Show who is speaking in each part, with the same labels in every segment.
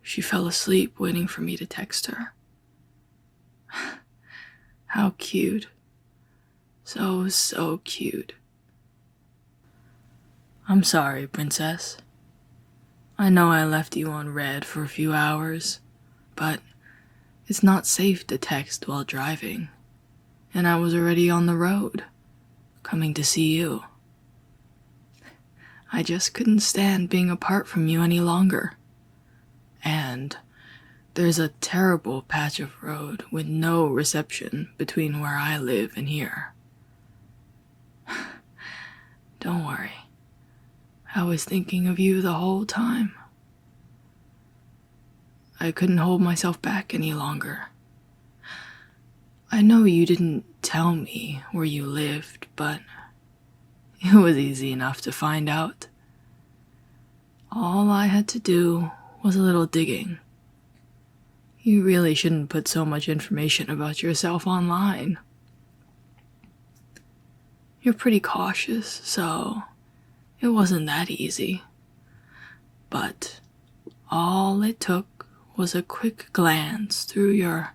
Speaker 1: She fell asleep waiting for me to text her. How cute. So cute. I'm sorry, princess. I know I left you on red for a few hours, but it's not safe to text while driving, and I was already on the road, coming to see you. I just couldn't stand being apart from you any longer. And there's a terrible patch of road with no reception between where I live and here. Don't worry. I was thinking of you the whole time. I couldn't hold myself back any longer. I know you didn't tell me where you lived, but it was easy enough to find out. All I had to do was a little digging. You really shouldn't put so much information about yourself online. You're pretty cautious, so it wasn't that easy. But all it took was a quick glance through your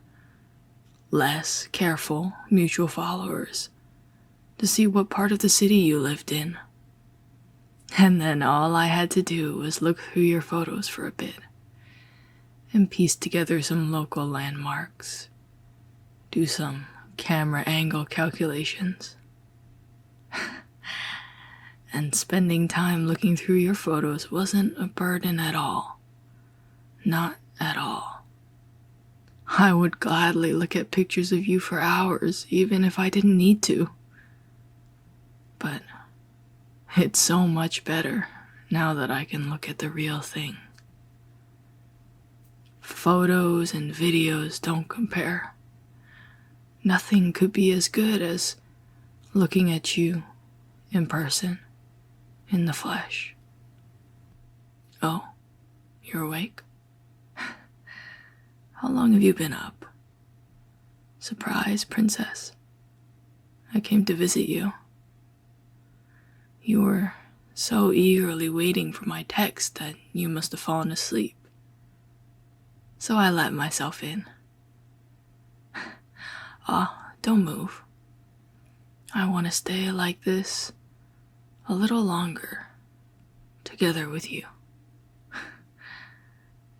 Speaker 1: less careful mutual followers to see what part of the city you lived in. And then all I had to do was look through your photos for a bit and piece together some local landmarks, do some camera angle calculations. And spending time looking through your photos wasn't a burden at all. Not at all. I would gladly look at pictures of you for hours, even if I didn't need to. But it's so much better now that I can look at the real thing. Photos and videos don't compare. Nothing could be as good as looking at you in person, in the flesh. Oh, you're awake? How long have you been up? Surprise, princess. I came to visit you. You were so eagerly waiting for my text that you must have fallen asleep. So I let myself in. Don't move. I want to stay like this a little longer, together with you.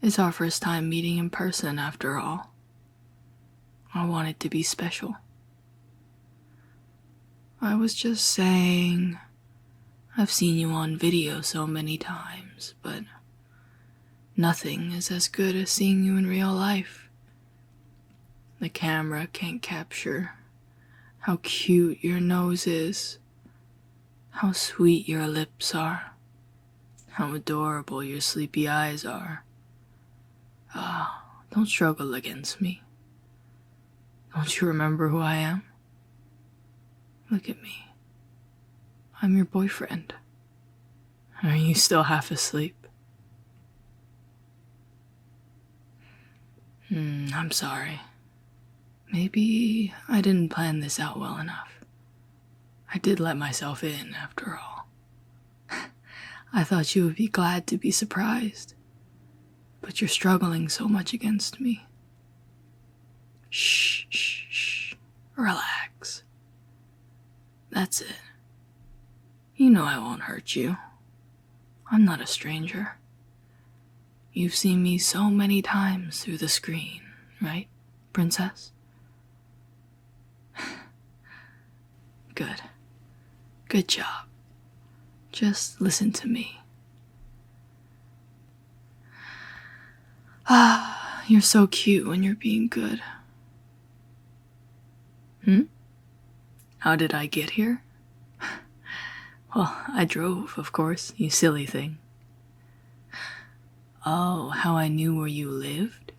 Speaker 1: It's our first time meeting in person after all. I want it to be special. I was just saying, I've seen you on video so many times, but nothing is as good as seeing you in real life. The camera can't capture how cute your nose is, how sweet your lips are, how adorable your sleepy eyes are. Don't struggle against me. Don't you remember who I am? Look at me. I'm your boyfriend. Are you still half asleep? I'm sorry. Maybe I didn't plan this out well enough. I did let myself in, after all. I thought you would be glad to be surprised, but you're struggling so much against me. Shh. Relax. That's it. You know I won't hurt you. I'm not a stranger. You've seen me so many times through the screen, right, princess? Good job. Just listen to me. You're so cute when you're being good. How did I get here? Well, I drove, of course, you silly thing. Oh, how I knew where you lived?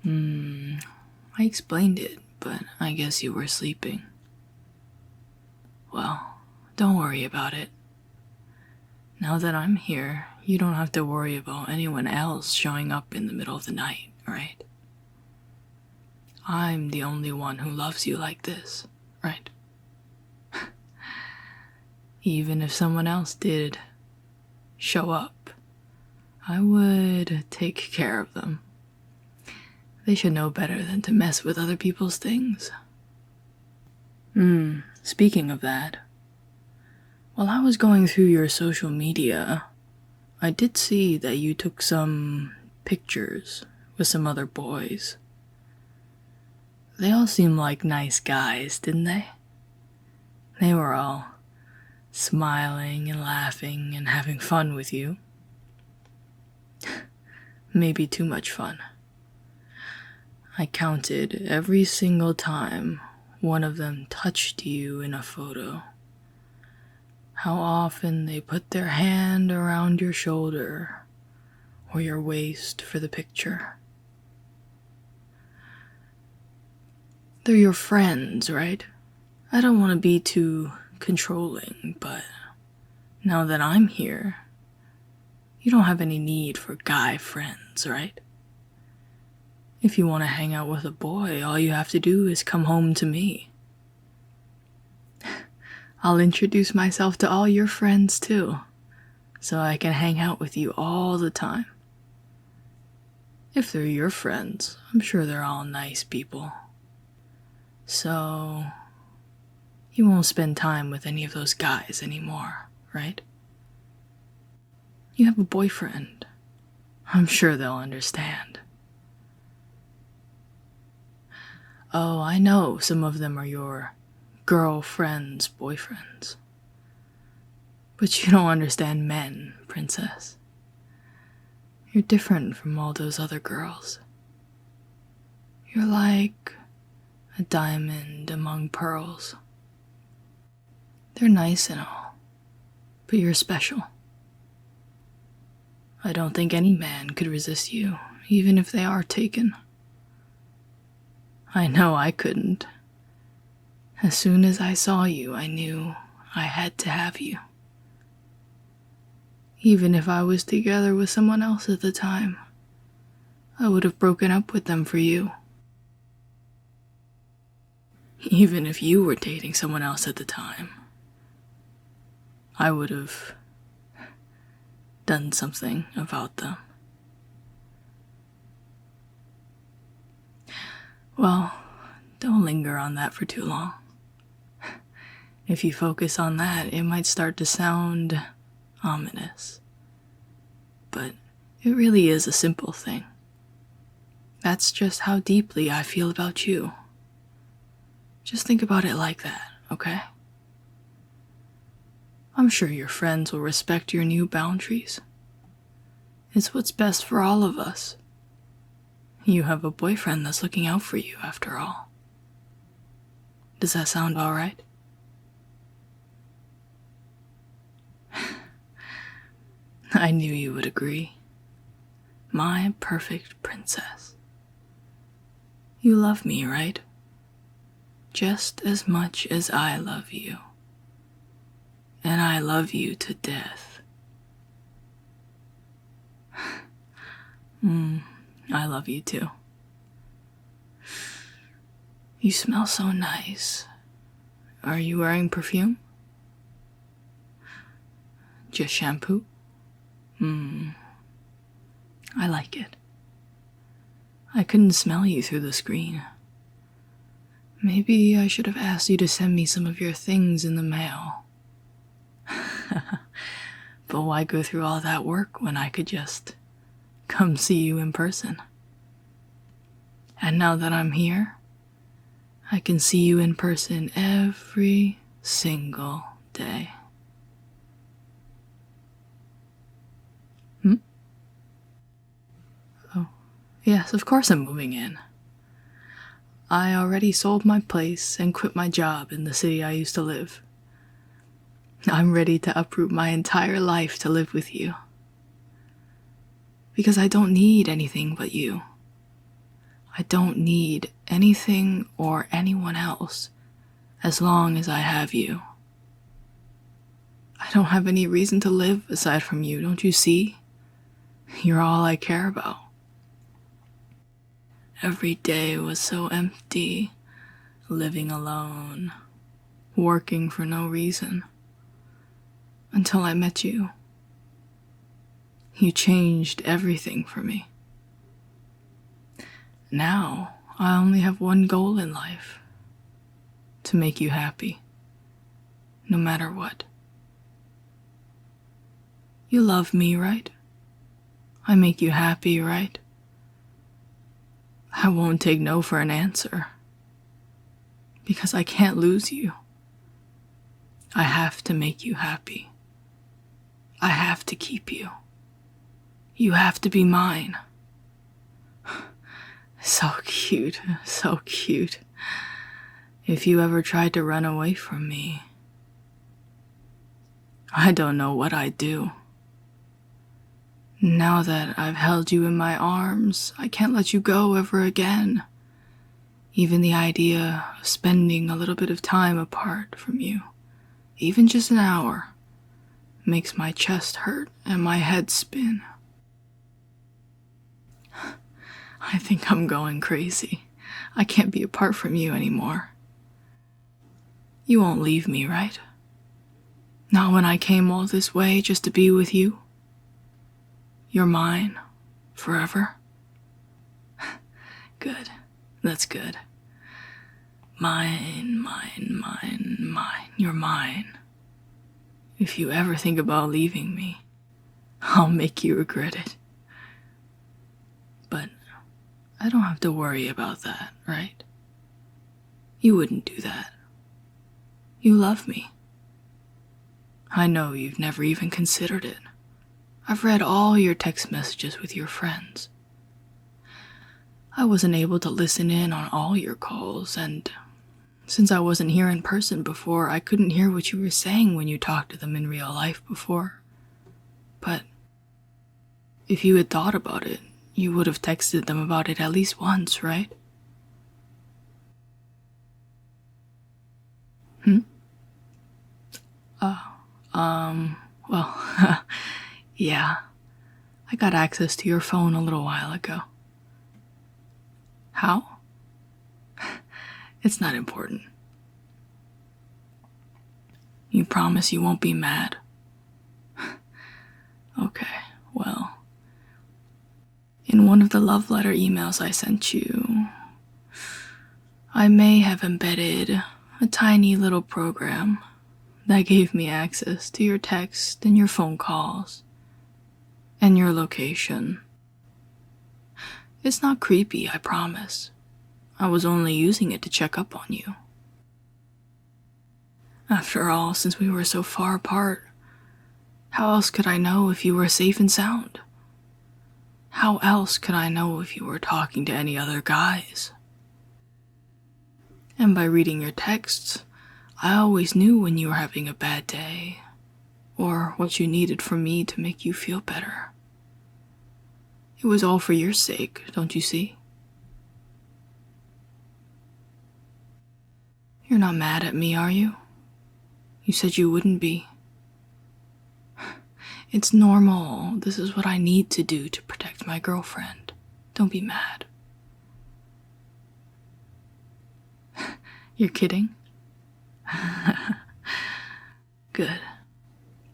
Speaker 1: I explained it, but I guess you were sleeping. Well, don't worry about it. Now that I'm here, you don't have to worry about anyone else showing up in the middle of the night, right? I'm the only one who loves you like this, right? Even if someone else did show up, I would take care of them. They should know better than to mess with other people's things. Speaking of that, while I was going through your social media, I did see that you took some pictures with some other boys. They all seemed like nice guys, didn't they? They were all smiling and laughing and having fun with you. Maybe too much fun. I counted every single time one of them touched you in a photo. How often they put their hand around your shoulder or your waist for the picture. They're your friends, right? I don't want to be too controlling, but now that I'm here, you don't have any need for guy friends, right? If you want to hang out with a boy, all you have to do is come home to me. I'll introduce myself to all your friends too, so I can hang out with you all the time. If they're your friends, I'm sure they're all nice people. So, you won't spend time with any of those guys anymore, right? You have a boyfriend. I'm sure they'll understand. Oh, I know some of them are your girlfriends' boyfriends. But you don't understand men, princess. You're different from all those other girls. You're like a diamond among pearls. They're nice and all, but you're special. I don't think any man could resist you, even if they are taken. I know I couldn't. As soon as I saw you, I knew I had to have you. Even if I was together with someone else at the time, I would have broken up with them for you. Even if you were dating someone else at the time, I would have done something about them. Well, don't linger on that for too long. If you focus on that, it might start to sound ominous. But it really is a simple thing. That's just how deeply I feel about you. Just think about it like that, okay? I'm sure your friends will respect your new boundaries. It's what's best for all of us. You have a boyfriend that's looking out for you, after all. Does that sound all right? I knew you would agree. My perfect princess. You love me, right? Just as much as I love you. And I love you to death. I love you too. You smell so nice. Are you wearing perfume? Just shampoo? I like it. I couldn't smell you through the screen. Maybe I should have asked you to send me some of your things in the mail. But why go through all that work when I could just come see you in person? And now that I'm here, I can see you in person every single day. Oh, yes, of course I'm moving in. I already sold my place and quit my job in the city I used to live. I'm ready to uproot my entire life to live with you. Because I don't need anything but you. I don't need anything or anyone else as long as I have you. I don't have any reason to live aside from you, don't you see? You're all I care about. Every day was so empty, living alone, working for no reason. Until I met you. You changed everything for me. Now, I only have one goal in life. To make you happy. No matter what. You love me, right? I make you happy, right? I won't take no for an answer. Because I can't lose you. I have to make you happy. I have to keep you. You have to be mine. So cute, so cute. If you ever tried to run away from me, I don't know what I'd do. Now that I've held you in my arms, I can't let you go ever again. Even the idea of spending a little bit of time apart from you, even just an hour, makes my chest hurt and my head spin. I think I'm going crazy. I can't be apart from you anymore. You won't leave me, right? Not when I came all this way just to be with you. You're mine, forever. Good, that's good. Mine, mine, mine, mine. You're mine. If you ever think about leaving me, I'll make you regret it. But I don't have to worry about that, right? You wouldn't do that. You love me. I know you've never even considered it. I've read all your text messages with your friends. I wasn't able to listen in on all your calls, and since I wasn't here in person before, I couldn't hear what you were saying when you talked to them in real life before. But if you had thought about it, you would have texted them about it at least once, right? Well, yeah. I got access to your phone a little while ago. How? It's not important. You promise you won't be mad? Okay, well, in one of the love letter emails I sent you, I may have embedded a tiny little program that gave me access to your text and your phone calls and your location. It's not creepy, I promise. I was only using it to check up on you. After all, since we were so far apart, how else could I know if you were safe and sound? How else could I know if you were talking to any other guys? And by reading your texts, I always knew when you were having a bad day, or what you needed from me to make you feel better. It was all for your sake, don't you see? You're not mad at me, are you? You said you wouldn't be. It's normal. This is what I need to do to protect my girlfriend. Don't be mad. You're kidding? Good.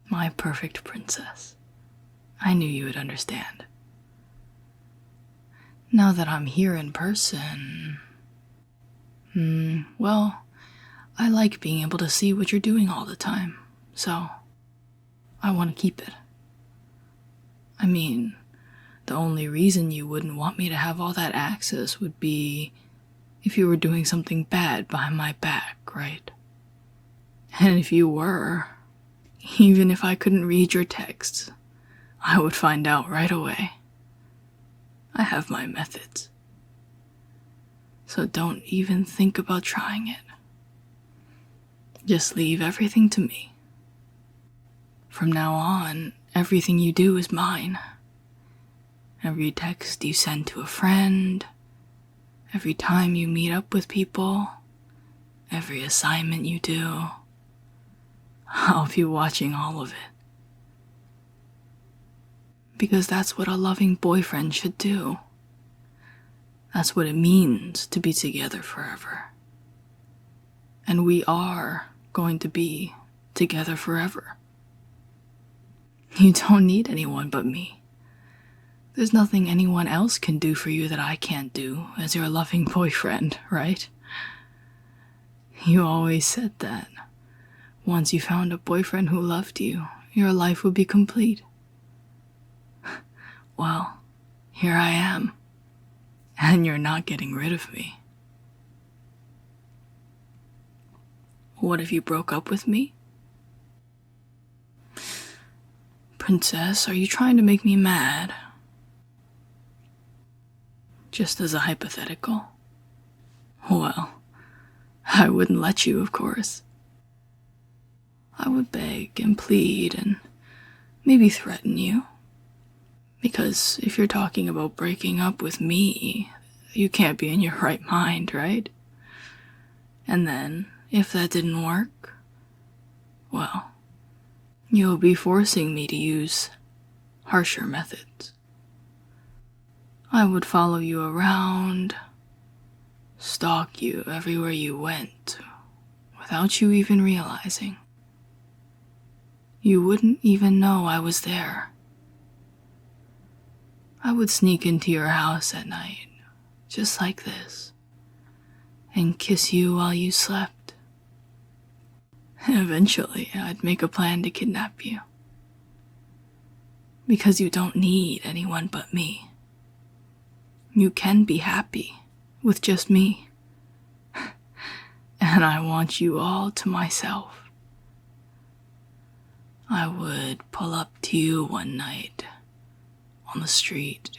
Speaker 1: My perfect princess. I knew you would understand. Now that I'm here in person, well, I like being able to see what you're doing all the time, so I want to keep it. I mean, the only reason you wouldn't want me to have all that access would be if you were doing something bad behind my back, right? And if you were, even if I couldn't read your texts, I would find out right away. I have my methods. So don't even think about trying it. Just leave everything to me. From now on, everything you do is mine. Every text you send to a friend, every time you meet up with people, every assignment you do, I'll be watching all of it. Because that's what a loving boyfriend should do. That's what it means to be together forever. And we are going to be together forever. You don't need anyone but me. There's nothing anyone else can do for you that I can't do as your loving boyfriend, right? You always said that. Once you found a boyfriend who loved you, your life would be complete. Well, here I am. And you're not getting rid of me. What if you broke up with me? Princess, are you trying to make me mad? Just as a hypothetical. Well, I wouldn't let you, of course. I would beg and plead and maybe threaten you. Because if you're talking about breaking up with me, you can't be in your right mind, right? And then, if that didn't work, well, you'll be forcing me to use harsher methods. I would follow you around, stalk you everywhere you went, without you even realizing. You wouldn't even know I was there. I would sneak into your house at night, just like this, and kiss you while you slept. Eventually, I'd make a plan to kidnap you. Because you don't need anyone but me. You can be happy with just me. And I want you all to myself. I would pull up to you one night on the street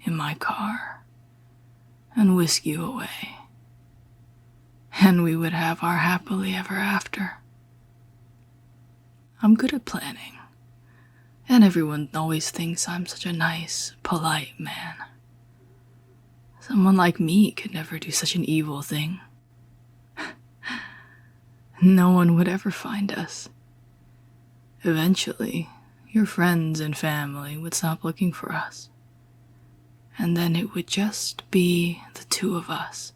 Speaker 1: in my car and whisk you away. And we would have our happily ever after. I'm good at planning, and everyone always thinks I'm such a nice, polite man. Someone like me could never do such an evil thing. No one would ever find us. Eventually, your friends and family would stop looking for us. And then it would just be the two of us.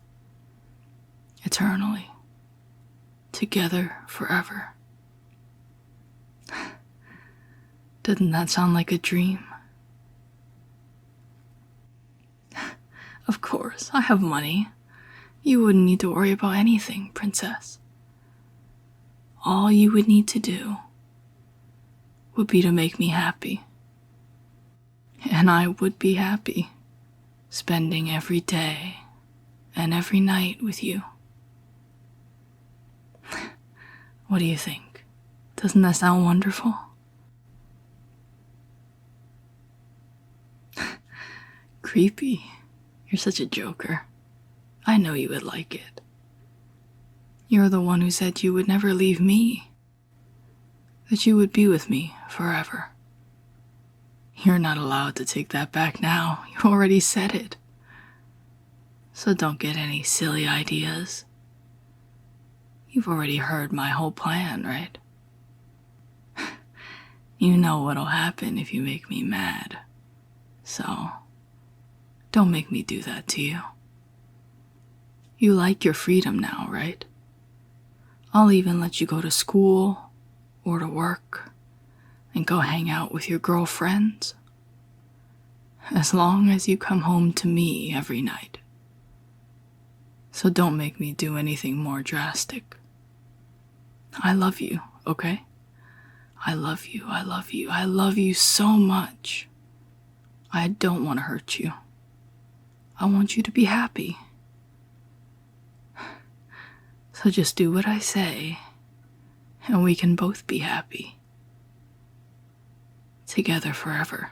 Speaker 1: Eternally. Together forever. Doesn't that sound like a dream? Of course, I have money. You wouldn't need to worry about anything, princess. All you would need to do would be to make me happy. And I would be happy, spending every day and every night with you. What do you think? Doesn't that sound wonderful? Creepy. You're such a joker. I know you would like it. You're the one who said you would never leave me. That you would be with me forever. You're not allowed to take that back now. You already said it. So don't get any silly ideas. You've already heard my whole plan, right? You know what'll happen if you make me mad. So, don't make me do that to you. You like your freedom now, right? I'll even let you go to school or to work and go hang out with your girlfriends. As long as you come home to me every night. So don't make me do anything more drastic. I love you, okay? I love you, I love you, I love you so much. I don't want to hurt you. I want you to be happy. So just do what I say, and we can both be happy. Together forever.